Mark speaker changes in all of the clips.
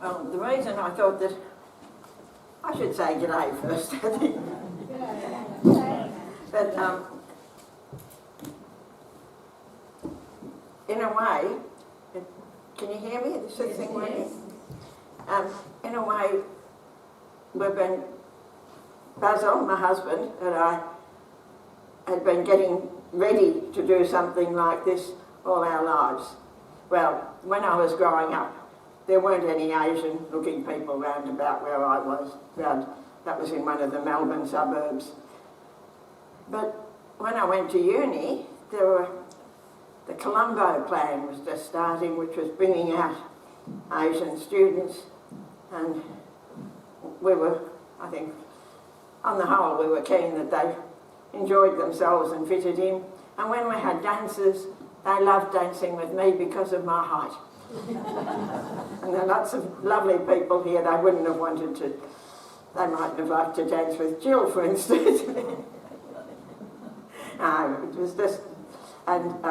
Speaker 1: Well, the reason I thought that I should say g'day first, I think. But in a way, can you hear me? Is this thing working? In a way, we've been, Basil, my husband, and I had been getting ready to do something like this all our lives. Well, when I was growing up, there weren't any Asian-looking people round about where I was. That was in one of the Melbourne suburbs. But when I went to uni, the Colombo plan was just starting, which was bringing out Asian students, and we were, I think, on the whole, we were keen that they enjoyed themselves and fitted in. And when we had dances, they loved dancing with me because of my height. And there are lots of lovely people here. They wouldn't have wanted to, they mightn't have liked to dance with Jill, for instance. No, it was just, and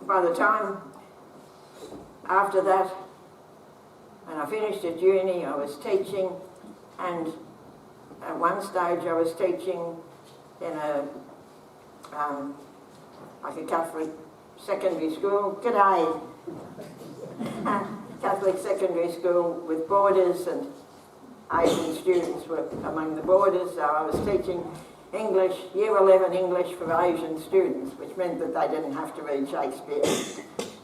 Speaker 1: by the time after that, when I finished at uni, I was teaching, and at one stage I was teaching in a like a Catholic secondary school. G'day! Catholic secondary school with boarders, and Asian students were among the boarders, so I was teaching English, Year 11 English for Asian students, which meant that they didn't have to read Shakespeare.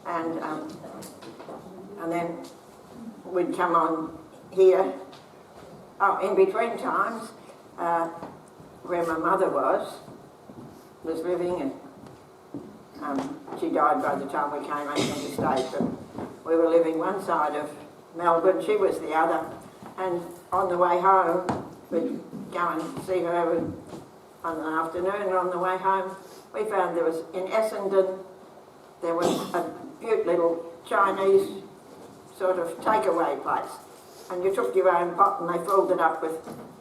Speaker 1: And then we'd come on here, in between times, where my mother was living, and she died by the time we came out of the state, but we were living one side of Melbourne, she was the other, and on the way home, we'd go and see her on the afternoon, and on the way home, we found there was, in Essendon, there was a cute little Chinese sort of takeaway place, and you took your own pot and they filled it up with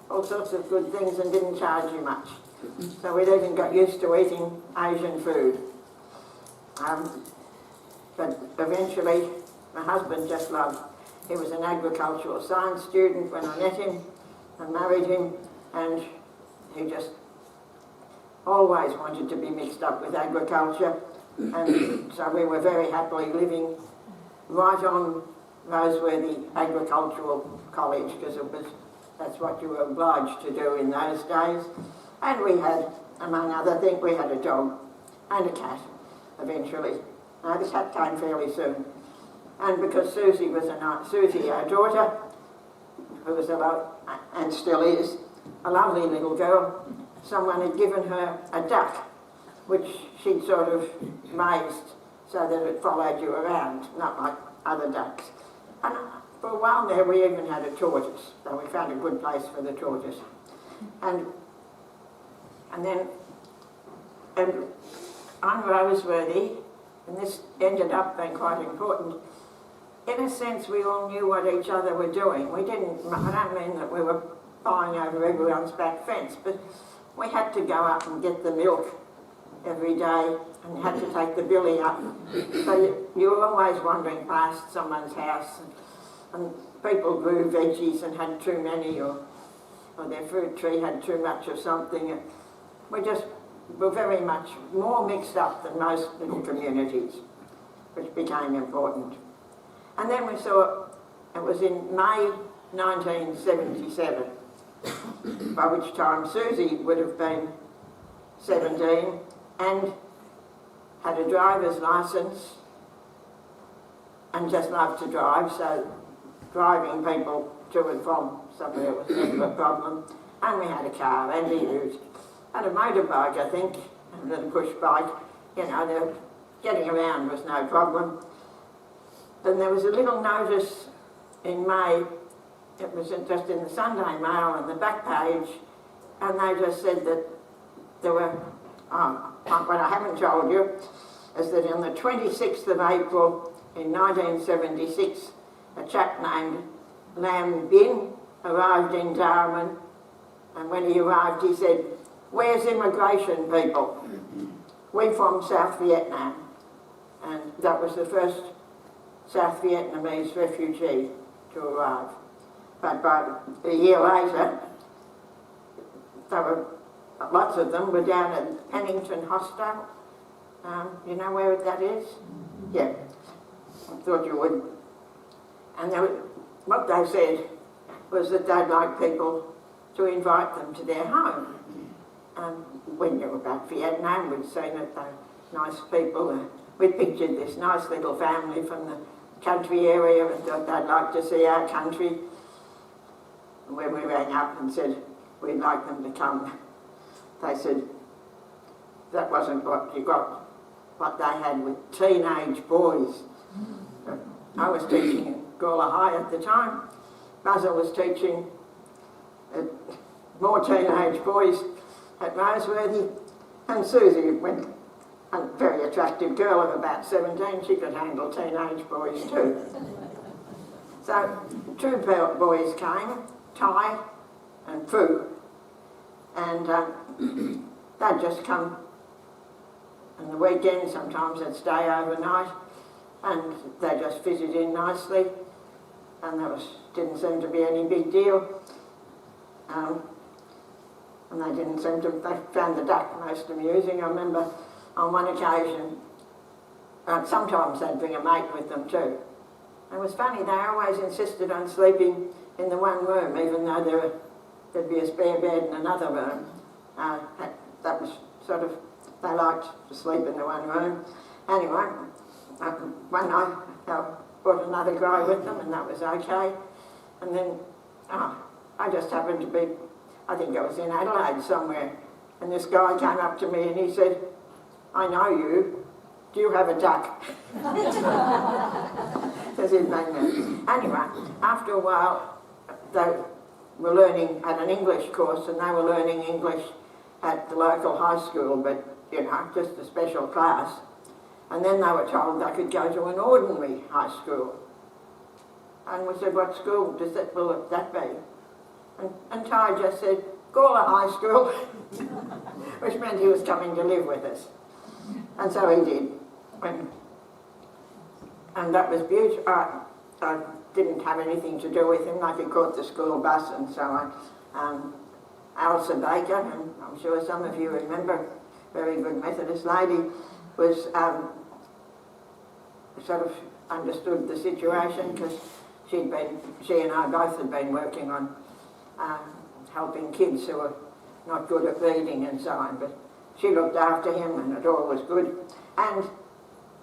Speaker 1: all sorts of good things and didn't charge you much. So we'd even got used to eating Asian food. But eventually, my husband just loved, he was an agricultural science student when I met him and married him, and he just always wanted to be mixed up with agriculture, and so we were very happily living right on Roseworthy Agricultural College, because that's what you were obliged to do in those days. And we had, among other things, we had a dog and a cat eventually. Now the cat came fairly soon. And because Susie, our daughter, who was and still is, a lovely little girl, someone had given her a duck, which she'd sort of raised so that it followed you around, not like other ducks. And for a while there we even had a tortoise, so we found a good place for the tortoise. And then on Roseworthy, and this ended up being quite important, in a sense we all knew what each other were doing. We didn't, I don't mean that we were buying over everyone's back fence, but we had to go up and get the milk every day and had to take the billy up. So you were always wandering past someone's house, and people grew veggies and had too many, or their fruit tree had too much of something. We just were very much more mixed up than most little communities, which became important. And then we saw, it was in May 1977, by which time Susie would have been 17 and had a driver's licence and just loved to drive, so driving people to and from somewhere was never a problem. And we had a car, and he used, and a motorbike, I think, a little push bike. You know, getting around was no problem. Then there was a little notice in May, it was just in the Sunday Mail on the back page, and they just said that there were, what I haven't told you, is that on the 26th of April in 1976, a chap named Lam Bin arrived in Darwin, and when he arrived he said, "Where's immigration, people? We're from South Vietnam." And that was the first South Vietnamese refugee to arrive. But by a year later, lots of them were down at Pennington Hostel. You know where that is? Yeah, I thought you would. And what they said was that they'd like people to invite them to their home. We knew about Vietnam, we'd seen it, they're nice people. We'd pictured this nice little family from the country area and thought they'd like to see our country. And when we rang up and said we'd like them to come, they said that wasn't what you got, what they had with teenage boys. I was teaching at Gawler High at the time. Buzzer was teaching more teenage boys at Roseworthy, and Susie went, a very attractive girl of about 17, she could handle teenage boys too. So two boys came, Ty and Fu, and they'd just come on the weekend. Sometimes they'd stay overnight, and they just fitted in nicely, and didn't seem to be any big deal. And they found the duck most amusing. I remember on one occasion, sometimes they'd bring a mate with them too. It was funny, they always insisted on sleeping in the one room, even though there'd be a spare bed in another room. That was sort of, they liked to sleep in the one room. Anyway, one night they brought another guy with them, and that was okay. And then I just happened to be, I think I was in Adelaide somewhere, and this guy came up to me and he said, "I know you, do you have a duck?" Because he'd been there. Anyway, after a while, they were learning at an English course, and they were learning English at the local high school, but, you know, just a special class. And then they were told they could go to an ordinary high school. And we said, "What school will that be?" And Ty just said, "Gawler High School," which meant he was coming to live with us. And so he did. And that was beautiful. I didn't have anything to do with him, like he caught the school bus and so on. Elsa Baker, and I'm sure some of you remember, very good Methodist lady, was sort of understood the situation, because she and I both had been working on helping kids who were not good at reading and so on, but she looked after him and it all was good. And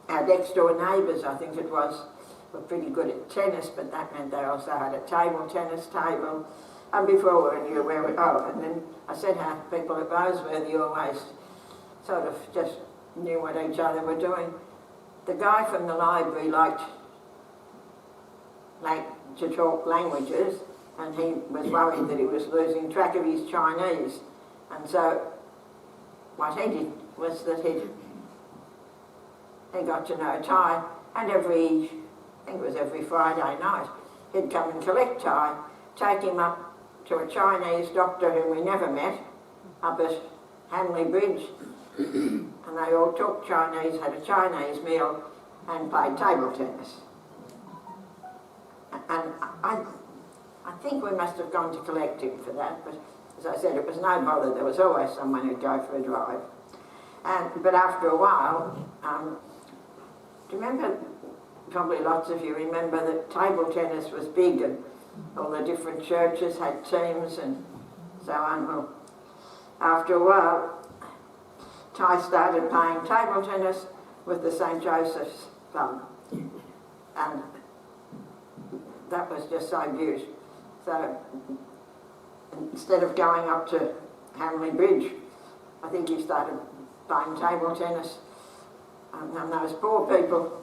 Speaker 1: our next door neighbours, I think it was, were pretty good at tennis, but that meant they also had a tennis table. And before we knew where and then I said how people at Roseworthy always sort of just knew what each other were doing. The guy from the library liked to talk languages, and he was worried that he was losing track of his Chinese. And so what he did was that he got to know Ty, and I think it was every Friday night, he'd come and collect Ty, take him up to a Chinese doctor whom we never met, up at Hamley Bridge. And they all talked Chinese, had a Chinese meal, and played table tennis. And I think we must have gone to collect him for that, but as I said, it was no bother. There was always someone who'd go for a drive. But after a while, do you remember, probably lots of you remember that table tennis was big and all the different churches had teams and so on. Well, after a while, Ty started playing table tennis with the St. Joseph's Club. And that was just so beautiful. So instead of going up to Hamley Bridge, I think he started playing table tennis. And those poor people,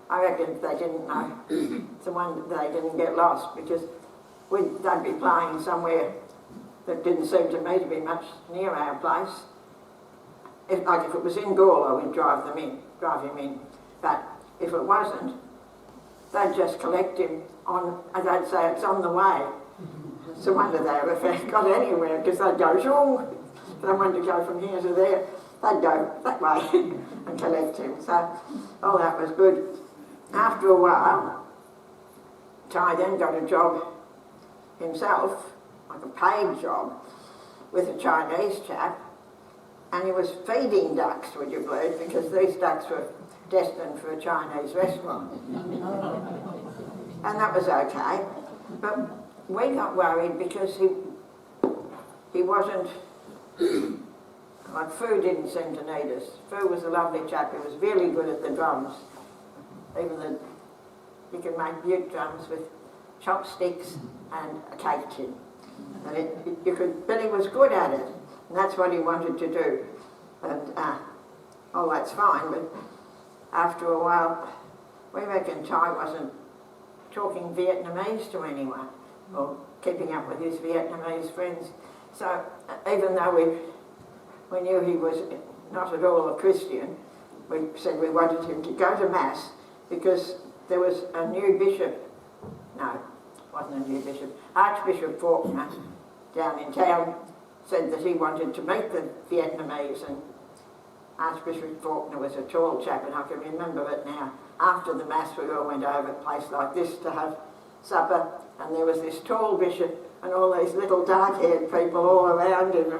Speaker 1: I reckon they didn't know. It's the one that they didn't get lost, because they'd be playing somewhere that didn't seem to me to be much near our place. If it was in Gawler, we'd drive him in. But if it wasn't, they'd just collect him on, and they'd say it's on the way. It's a wonder they ever got anywhere, because they'd go, "Shoo!" They wanted to go from here to there. They'd go that way and collect him. So all that was good. after a while, Ty then got a job himself, like a paid job, with a Chinese chap, and he was feeding ducks, would you believe, because these ducks were destined for a Chinese restaurant. And that was okay, but we got worried because he wasn't, like food didn't seem to need us. Fu was a lovely chap, he was really good at the drums. Even you can make butte drums with chopsticks and a cake tin. And Billy was good at it, and that's what he wanted to do. And all that's fine, but after a while, we reckon Ty wasn't talking Vietnamese to anyone, or keeping up with his Vietnamese friends. So even though we knew he was not at all a Christian, we said we wanted him to go to Mass because there was a new bishop, no, it wasn't a new bishop, Archbishop Faulkner down in town said that he wanted to meet the Vietnamese, and Archbishop Faulkner was a tall chap, and I can remember it now. After the Mass we all went over a place like this to have supper, and there was this tall bishop and all these little dark-haired people all around him.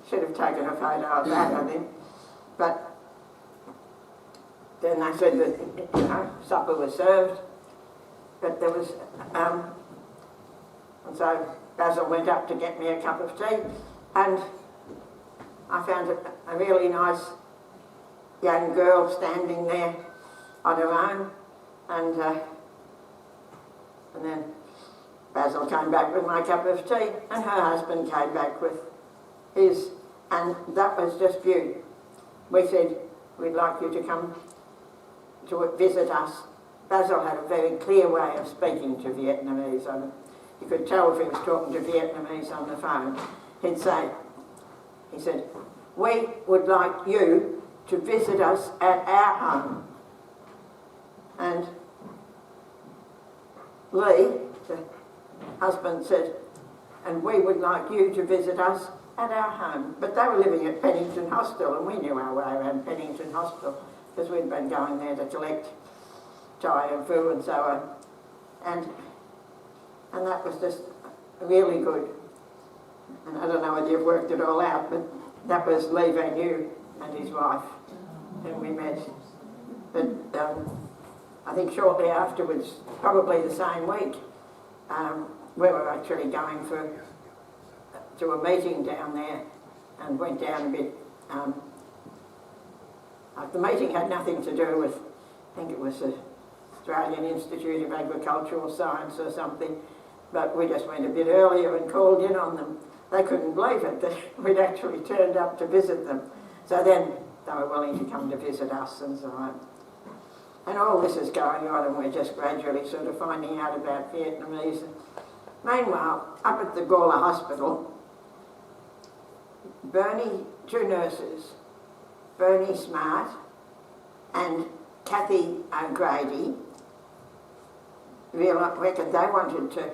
Speaker 1: Should have taken a photo of that, I think. But then they said that, supper was served, but there was, and so Basil went up to get me a cup of tea, and I found a really nice young girl standing there on her own, and then Basil came back with my cup of tea, and her husband came back with his, and that was just beautiful. We said, we'd like you to come to visit us. Basil had a very clear way of speaking to Vietnamese. You could tell if he was talking to Vietnamese on the phone. He said, we would like you to visit us at our home. And Lee, the husband, said, and we would like you to visit us at our home. But they were living at Pennington Hospital, and we knew our way around Pennington Hospital because we'd been going there to collect Thai and Fu and so on. And that was just really good. And I don't know whether you've worked it all out, but that was Lee Van Yu and his wife, and we met. But I think shortly afterwards, probably the same week, we were actually going to a meeting down there and went down a bit. The meeting had nothing to do with, I think it was the Australian Institute of Agricultural Science or something, but we just went a bit earlier and called in on them. They couldn't believe it, that we'd actually turned up to visit them. So then they were willing to come to visit us and so on. And all this is going on, and we're just gradually sort of finding out about Vietnamese. Meanwhile, up at the Gawler Hospital, two nurses, Bernie Smart and Kathy O'Grady, reckoned they wanted to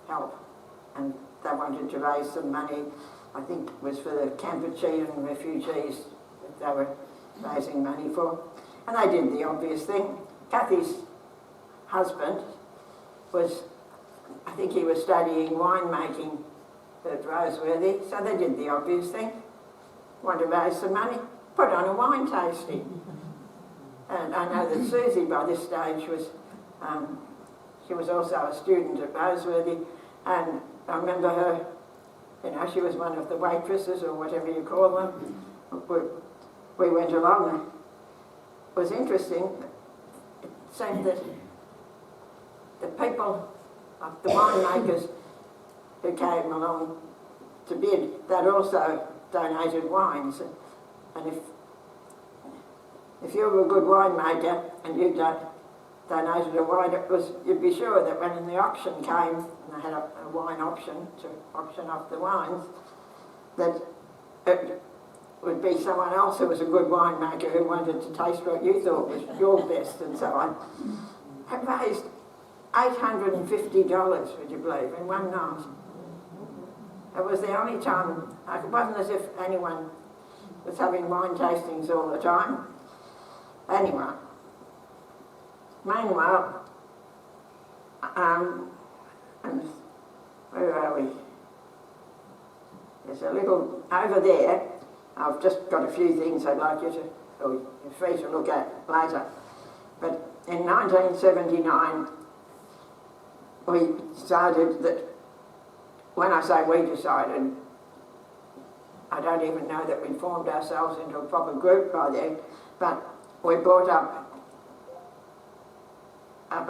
Speaker 1: help, and they wanted to raise some money. I think it was for the Australian refugees that they were raising money for. And they did the obvious thing. Kathy's husband was, I think he was studying winemaking at Roseworthy, so they did the obvious thing. Want to raise some money? Put on a wine tasting. And I know that Susie by this stage was, she was also a student at Roseworthy, and I remember her, she was one of the waitresses or whatever you call them. We went along. It was interesting. It seemed that the people, like the winemakers who came along to bid, they'd also donated wines. And if you were a good winemaker and you donated a wine, you'd be sure that when the auction came, and they had a wine auction to auction off the wines, that it would be someone else who was a good winemaker who wanted to taste what you thought was your best and so on. Had raised $850, would you believe, in one night. It was the only time, it wasn't as if anyone was having wine tastings all the time. Anyway, meanwhile, and where are we? There's a little, over there, I've just got a few things I'd like you to, or you're free to look at later. But in 1979, we decided that, when I say we decided, I don't even know that we formed ourselves into a proper group by then, but we brought up a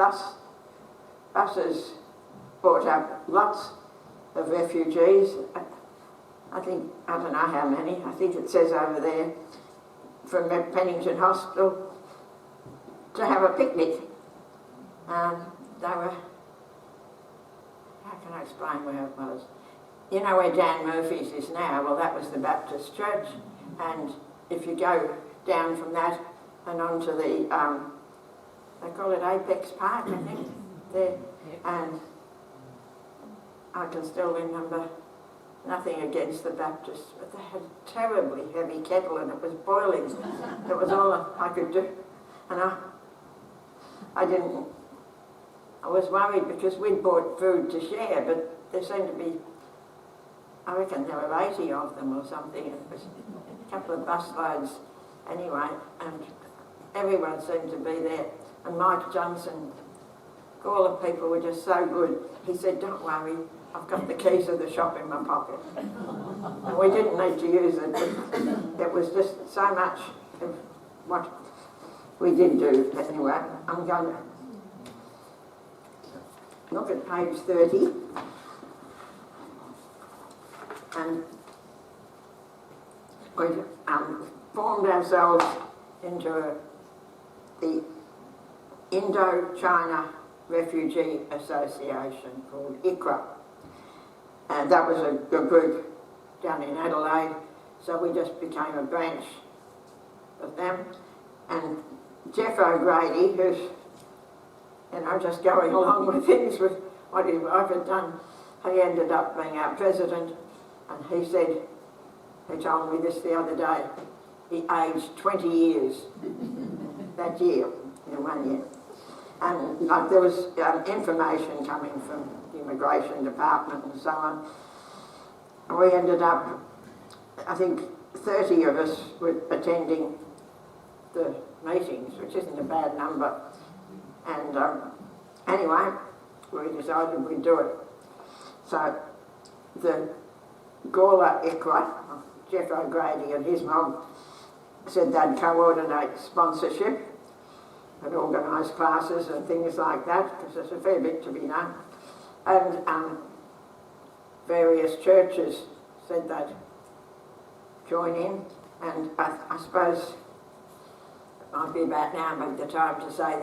Speaker 1: buses brought up lots of refugees. I don't know how many, I think it says over there, from Pennington Hospital to have a picnic. They were, how can I explain where it was? You know where Dan Murphy's is now? Well, that was the Baptist church, and if you go down from that and onto the, they call it Apex Park, I think, there, and I can still remember, nothing against the Baptists, but they had a terribly heavy kettle and it was boiling. It was all I could do. And I was worried because we'd bought food to share, but there seemed to be, I reckon there were 80 of them or something. It was a couple of bus loads anyway, and everyone seemed to be there. And Mike Johnson, Gawler people were just so good. He said, don't worry, I've got the keys of the shop in my pocket. And we didn't need to use it, but it was just so much of what we did do. Anyway, I'm going to look at page 30. And we formed ourselves into the Indo-China Refugee Association called ICRA. And that was a group down in Adelaide, so we just became a branch of them. And Jeff O'Grady, who's, you know, just going along with things with what his wife had done, he ended up being our president, and he said, he told me this the other day, he aged 20 years that year, in 1 year. And like there was information coming from the immigration department and so on. And we ended up, I think 30 of us were attending the meetings, which isn't a bad number. And anyway, we decided we'd do it. So the Gawler ICRA, Jeff O'Grady and his mob, said they'd coordinate sponsorship and organise classes and things like that, because there's a fair bit to be done. And various churches said they'd join in, and I suppose it might be about now, maybe the time to say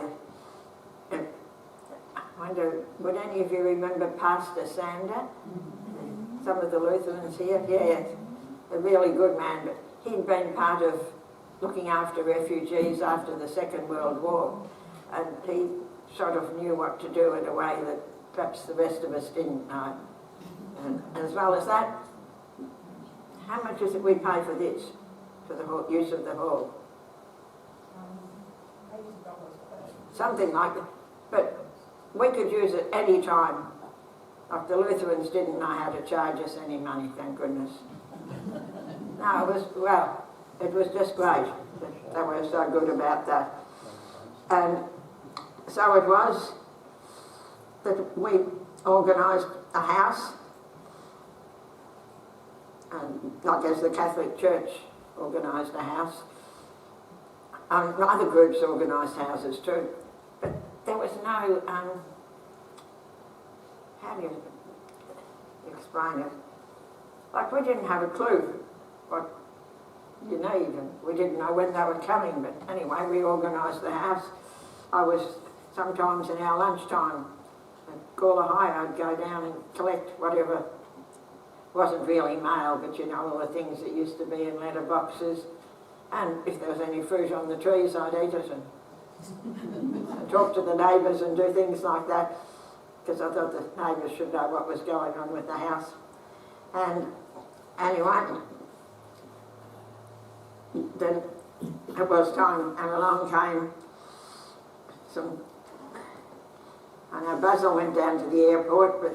Speaker 1: that. I wonder, would any of you remember Pastor Sander? Some of the Lutherans here? Yeah, a really good man, but he'd been part of looking after refugees after the Second World War, and he sort of knew what to do in a way that perhaps the rest of us didn't know. And as well as that, how much is it we pay for this, for the use of the hall? Something like that. But we could use it any time. Like the Lutherans didn't know how to charge us any money, thank goodness. No, it was, well, it was just great. They were so good about that. And so it was that we organised a house, and like as the Catholic Church organised a house. Other groups organised houses too, but there was no, how do you explain it? Like we didn't have a clue what you need, and we didn't know when they were coming, but anyway, we organised the house. I was sometimes in our lunchtime at Gawler High, I'd go down and collect whatever, wasn't really mail, but you know, all the things that used to be in letter boxes, and if there was any fruit on the trees, I'd eat it and talk to the neighbours and do things like that, because I thought the neighbours should know what was going on with the house. And anyway, then it was time, and along came some Basil went down to the airport, but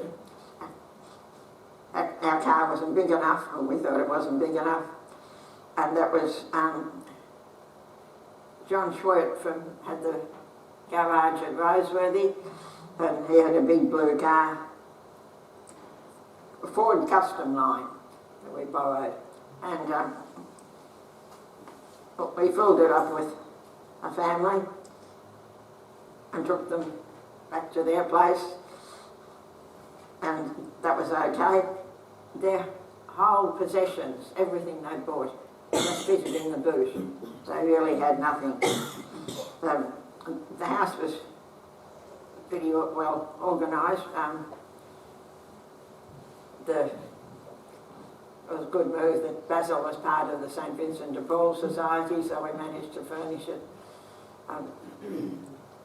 Speaker 1: our car wasn't big enough, or we thought it wasn't big enough. And that was John Schwert had the garage at Roseworthy, and he had a big blue car, a Ford Custom Line that we borrowed. And we filled it up with a family and took them back to their place, and that was okay. Their whole possessions, everything they bought, just fitted in the boot. They really had nothing. The house was pretty well organised. It was a good move that Basil was part of the St Vincent de Paul Society, so we managed to furnish it.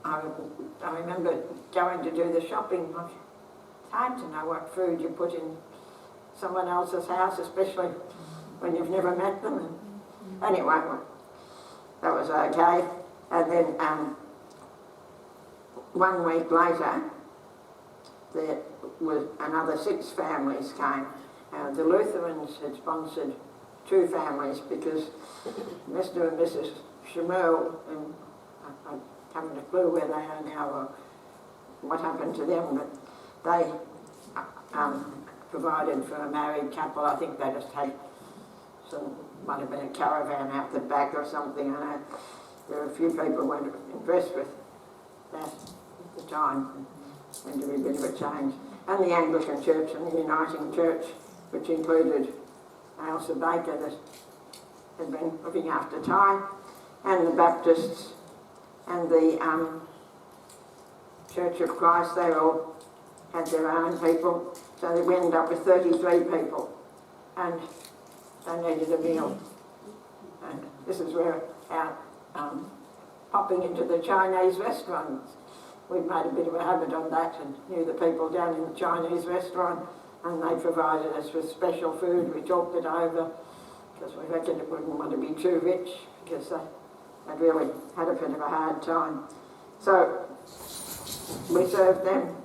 Speaker 1: I remember going to do the shopping. It's hard to know what food you put in someone else's house, especially when you've never met them. And anyway, that was okay. And then 1 week later, there was another 6 families came. The Lutherans had sponsored 2 families because Mr. and Mrs. Shamel, and I haven't a clue where they are now or what happened to them, but they provided for a married couple. I think they just had might have been a caravan out the back or something. I know there were a few people who weren't impressed with that at the time. Seemed to be a bit of a change. And the Anglican Church and the Uniting Church, which included Ailsa Baker that had been looking after Ty, and the Baptists and the Church of Christ. They all had their own people, so we ended up with 33 people, and they needed a meal. And this is where our popping into the Chinese restaurants, we'd made a bit of a habit on that and knew the people down in the Chinese restaurant, and they provided us with special food. We talked it over because we reckoned it wouldn't want to be too rich, because they'd really had a bit of a hard time. So we served them,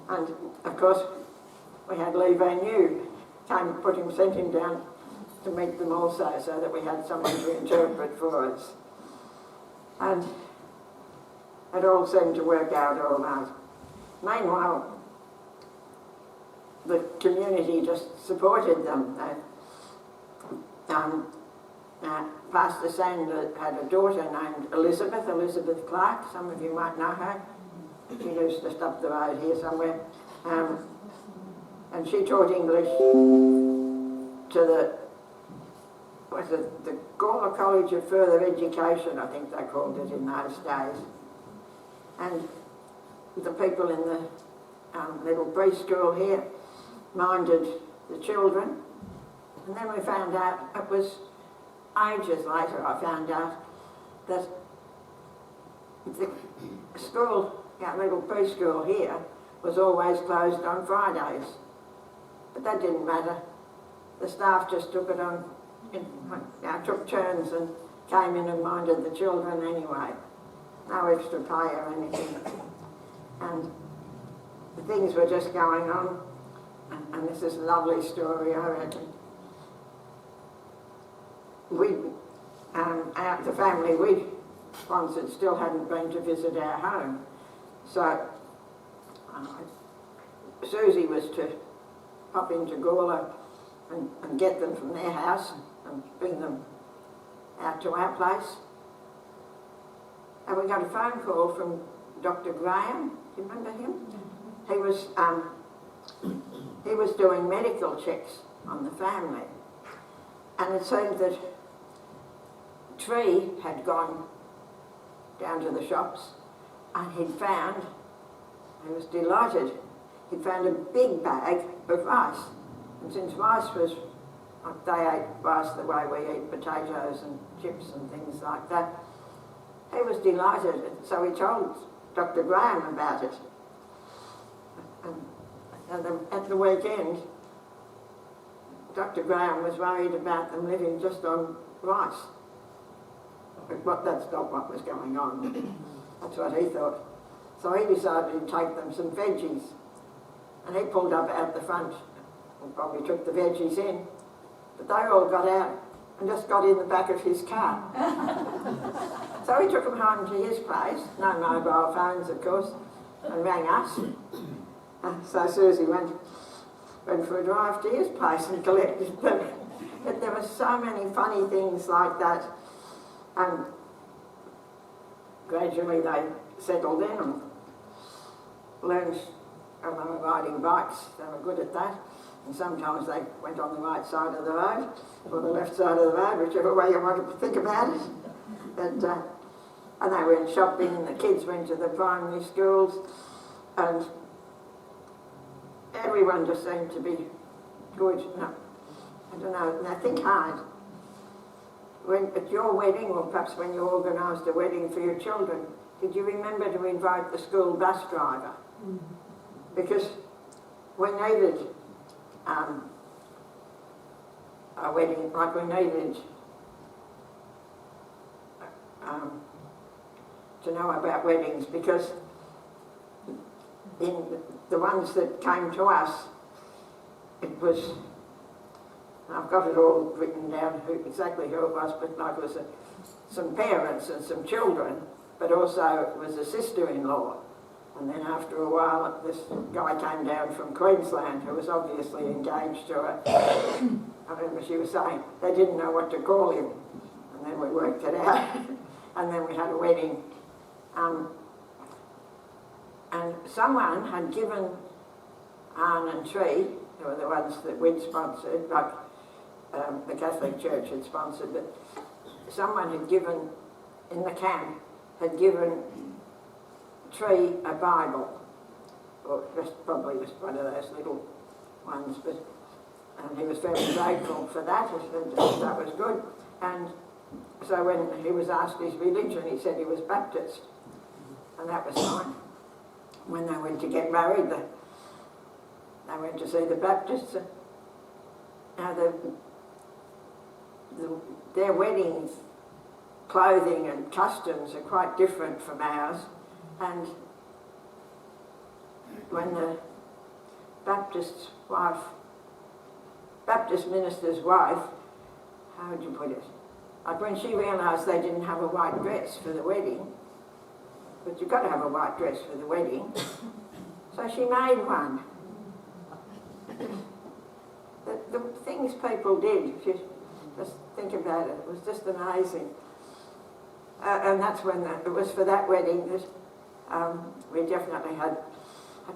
Speaker 1: and of course we had Levi New sent him down to meet them also, so that we had someone to interpret for us. And it all seemed to work out all right. Meanwhile, the community just supported them. Pastor Sander had a daughter named Elizabeth Clark. Some of you might know her. She lives just up the road here somewhere. And she taught English to the Gawler College of Further Education, I think they called it in those days. And the people in the little preschool here minded the children. And then we found out, it was ages later I found out, that the school, our little preschool here, was always closed on Fridays. But that didn't matter. The staff just took it on, took turns and came in and minded the children anyway. No extra pay or anything. And the things were just going on. And this is a lovely story, I reckon. The family we sponsored still hadn't been to visit our home. So Susie was to pop into Gawler and get them from their house and bring them out to our place. And we got a phone call from Dr. Graham. Do you remember him? He was doing medical checks on the family. And it seemed that Tree had gone down to the shops and he was delighted, he'd found a big bag of rice. And since rice was, they ate rice the way we eat potatoes and chips and things like that, he was delighted. So he told Dr. Graham about it. And at the weekend, Dr. Graham was worried about them living just on rice. But that's not what was going on. That's what he thought. So he decided to take them some veggies. And he pulled up out the front and probably took the veggies in. But they all got out and just got in the back of his car. So he took them home to his place, no mobile phones of course, and rang us. So Susie went for a drive to his place and collected them. But there were so many funny things like that. And gradually they settled in and learned, and they were riding bikes, they were good at that. And sometimes they went on the right side of the road, or the left side of the road, whichever way you want to think about it. And they went shopping, and the kids went to the primary schools, and everyone just seemed to be good. No, I don't know, now think hard. When, at your wedding, or perhaps when you organised a wedding for your children, did you remember to invite the school bus driver? Because we needed a wedding, like we needed to know about weddings, because in the ones that came to us, it was, I've got it all written down exactly who it was, but like it was some parents and some children, but also it was a sister-in-law. And then after a while, this guy came down from Queensland who was obviously engaged to her. I remember she was saying they didn't know what to call him. And then we worked it out. And then we had a wedding. And someone had given Anne and Tree, who were the ones that we'd sponsored, like the Catholic Church had sponsored, but someone had given, in the camp, had given Tree a Bible, or probably just one of those little ones, but he was very grateful for that, and that was good. And so when he was asked his religion, he said he was Baptist, and that was fine. When they went to get married, they went to see the Baptists. Now their weddings, clothing and customs are quite different from ours. And when the Baptist minister's wife, how would you put it? Like when she realised they didn't have a white dress for the wedding, but you've got to have a white dress for the wedding, so she made one. The things people did, if you just think about it, it was just amazing. And that's when it was for that wedding that we definitely had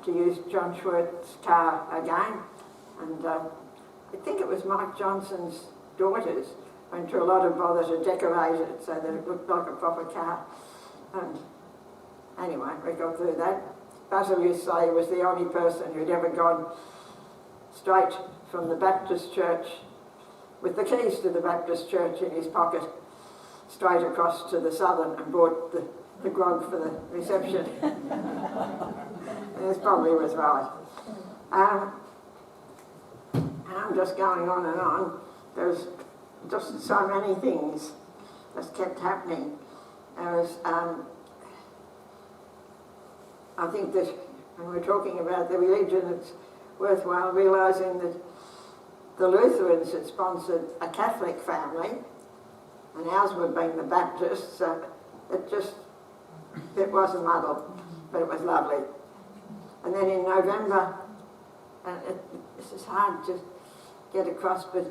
Speaker 1: to use John Schwartz's car again. And I think it was Mike Johnson's daughters went to a lot of bother to decorate it so that it looked like a proper car. And anyway, we got through that. Basil used to say he was the only person who'd ever gone straight from the Baptist church with the keys to the Baptist church in his pocket straight across to the Southern and brought the grog for the reception. This probably was right. And I'm just going on and on. There's just so many things just kept happening. There was, I think that when we're talking about the religion, it's worthwhile realising that the Lutherans had sponsored a Catholic family, and ours would being the Baptists, so it wasn't muddled, but it was lovely. And then in November, and this is hard to get across, but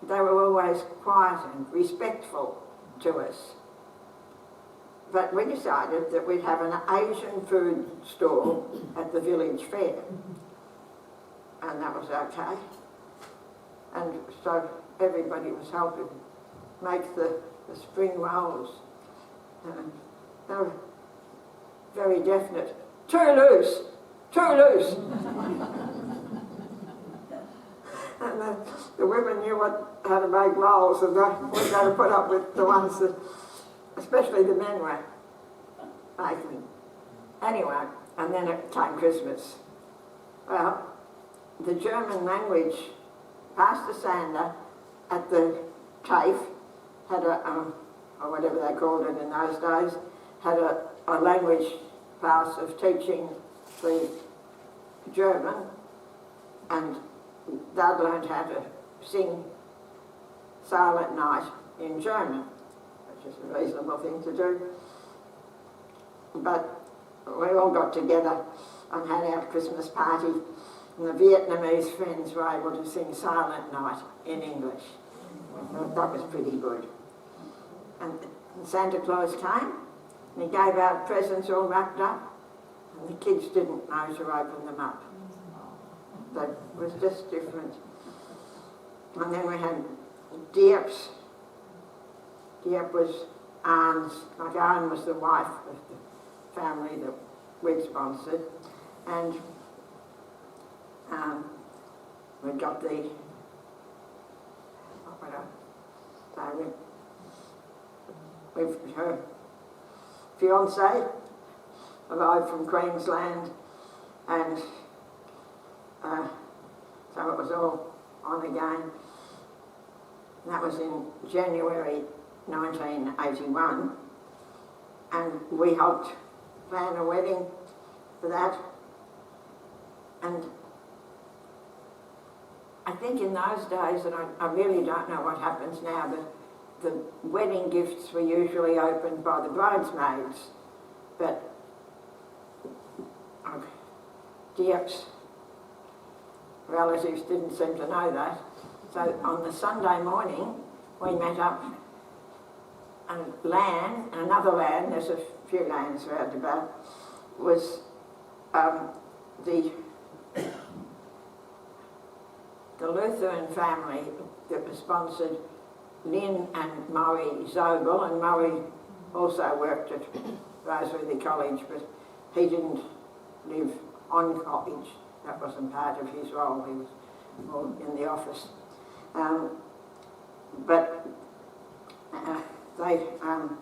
Speaker 1: they were always quiet and respectful to us. But we decided that we'd have an Asian food stall at the village fair, and that was okay. And so everybody was helping make the spring rolls. They were very definite. Too loose! Too loose! And the women knew how to make rolls, and we were going to put up with the ones that, especially the men, were making. Anyway, and then it came Christmas. Well, the German language, Pastor Sander at the TAFE had a, or whatever they called it in those days, had a language class of teaching the German, and they'd learned how to sing Silent Night in German, which is a reasonable thing to do. But we all got together and had our Christmas party, and the Vietnamese friends were able to sing Silent Night in English. That was pretty good. And Santa Claus came, and he gave out presents all wrapped up, and the kids didn't know to open them up. That was just different. And then we had Dieps. Diep was Arne's, like Arne was the wife of the family that we'd sponsored, and we got the, what would I say, with her fiance arrived from Queensland, and so it was all on again. And that was in January 1981, and we helped plan a wedding for that. And I think in those days, and I really don't know what happens now, but the wedding gifts were usually opened by the bridesmaids, but Diep's relatives didn't seem to know that. So on the Sunday morning, we met up, and Lan, another Lan, there's a few Lans around about, was the Lutheran family that was sponsored Lynn and Murray Zobel, and Murray also worked at Roseworthy College, but he didn't live on college. That wasn't part of his role. He was more in the office. But they, I'm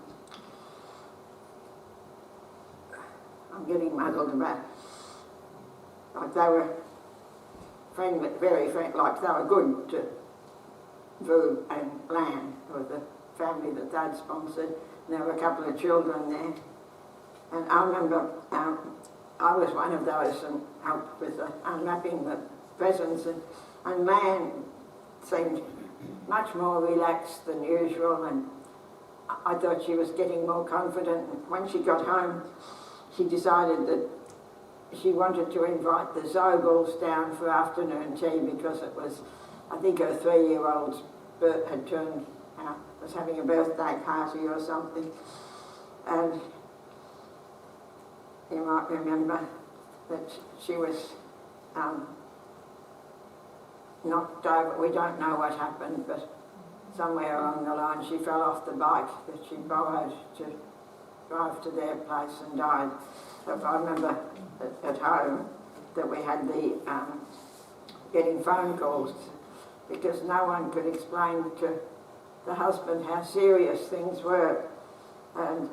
Speaker 1: getting muddled about, like they were friendly, very friendly, like they were good to Vu and Lan, or the family that they'd sponsored. And there were a couple of children there. And I remember I was one of those and helped with unwrapping the presents, and Lan seemed much more relaxed than usual, and I thought she was getting more confident. And when she got home, she decided that she wanted to invite the Zobels down for afternoon tea because it was, I think her 3-year-old's had turned out, was having a birthday party or something. And you might remember that she was knocked over. We don't know what happened, but somewhere along the line she fell off the bike that she borrowed to drive to their place and died. But I remember at home that we had the getting phone calls because no one could explain to the husband how serious things were. And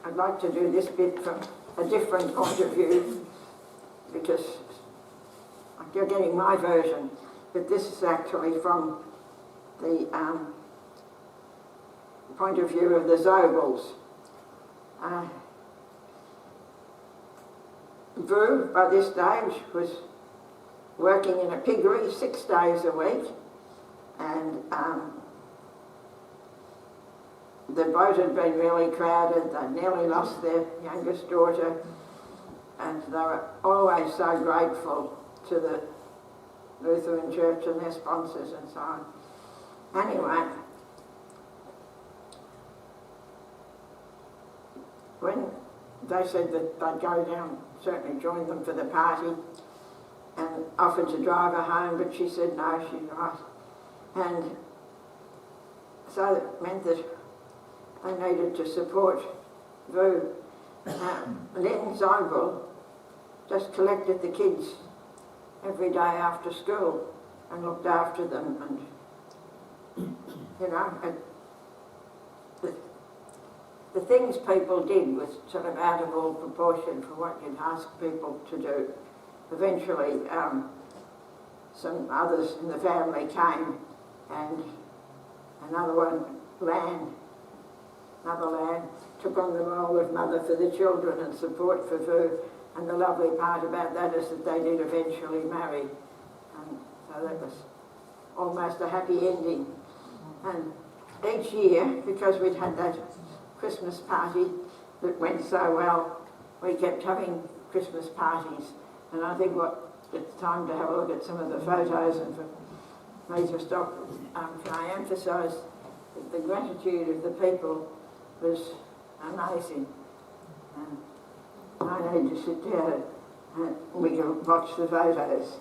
Speaker 1: I'd like to do this bit from a different point of view because you're getting my version, but this is actually from the point of view of the Zobels. Vu, by this stage, was working in a piggery 6 days a week, and the boat had been really crowded. They nearly lost their youngest daughter, and they were always so grateful to the Lutheran Church and their sponsors and so on. Anyway, when they said that they'd go down, certainly join them for the party, and offered to drive her home, but she said no, she's right. And so it meant that they needed to support Vu. Lynn Zobel just collected the kids every day after school and looked after them, and the things people did was sort of out of all proportion for what you'd ask people to do. Eventually some others in the family came, and another one, Lan, motherland, took on the role of mother for the children and support for food. And the lovely part about that is that they did eventually marry. And so that was almost a happy ending. And each year, because we'd had that Christmas party that went so well, we kept having Christmas parties. And I think it's time to have a look at some of the photos, and for me to stop, can I emphasise that the gratitude of the people was amazing. I need to sit down and we can watch the photos.